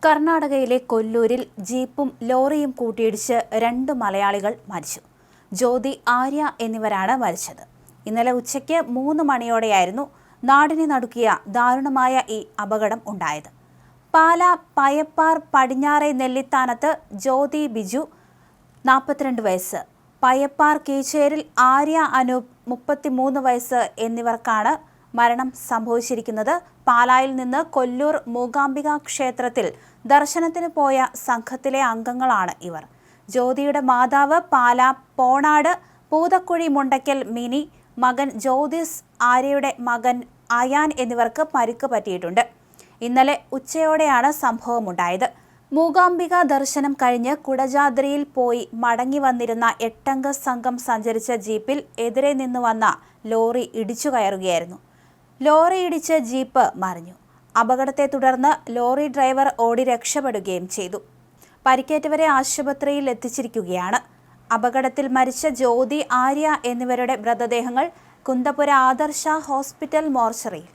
കർണാടകയിലെ കൊല്ലൂരിൽ ജീപ്പും ലോറിയും കൂട്ടിയിടിച്ച് 2 മലയാളികൾ മരിച്ചു. ജ്യോതി, ആര്യ എന്നിവരാണ് മരിച്ചത്. ഇന്നലെ ഉച്ചയ്ക്ക് 3 മണിയോടെയായിരുന്നു നാടിനെ നടുക്കിയ ദാരുണമായ ഈ അപകടം ഉണ്ടായത്. പാലാ പയപ്പാർ പടിഞ്ഞാറെ നെല്ലിത്താനത്ത് ജ്യോതി ബിജു 42 വയസ്സ്, പയപ്പാർ കീച്ചേരിൽ ആര്യ അനൂപ് 33 വയസ്സ് എന്നിവർക്കാണ് മരണം സംഭവിച്ചിരിക്കുന്നത്. പാലായിൽ നിന്ന് കൊല്ലൂർ മൂകാംബിക ക്ഷേത്രത്തിൽ ദർശനത്തിന് പോയ സംഘത്തിലെ അംഗങ്ങളാണ് ഇവർ. ജ്യോതിയുടെ മാതാവ് പാലാ പോണാട് പൂതക്കുഴി മുണ്ടയ്ക്കൽ മിനി, മകൻ ജ്യോതിസ്, ആര്യയുടെ മകൻ അയാൻ എന്നിവർക്ക് പരിക്ക് പറ്റിയിട്ടുണ്ട്. ഇന്നലെ ഉച്ചയോടെയാണ് സംഭവമുണ്ടായത്. മൂകാംബിക ദർശനം കഴിഞ്ഞ് കുടജാദ്രിയിൽ പോയി മടങ്ങി വന്നിരുന്ന 8-അംഗ സംഘം സഞ്ചരിച്ച ജീപ്പിൽ എതിരെ നിന്ന് വന്ന ലോറി ഇടിച്ചു കയറുകയായിരുന്നു. ലോറി ഇടിച്ച് ജീപ്പ് മറിഞ്ഞു. അപകടത്തെ തുടർന്ന് ലോറി ഡ്രൈവർ ഓടി രക്ഷപ്പെടുകയും ചെയ്തു. പരിക്കേറ്റവരെ ആശുപത്രിയിൽ എത്തിച്ചിരിക്കുകയാണ്. അപകടത്തിൽ മരിച്ച ജ്യോതി, ആര്യ എന്നിവരുടെ മൃതദേഹങ്ങൾ കുന്തപുര ആദർശ ഹോസ്പിറ്റൽ മോർച്ചറിയിൽ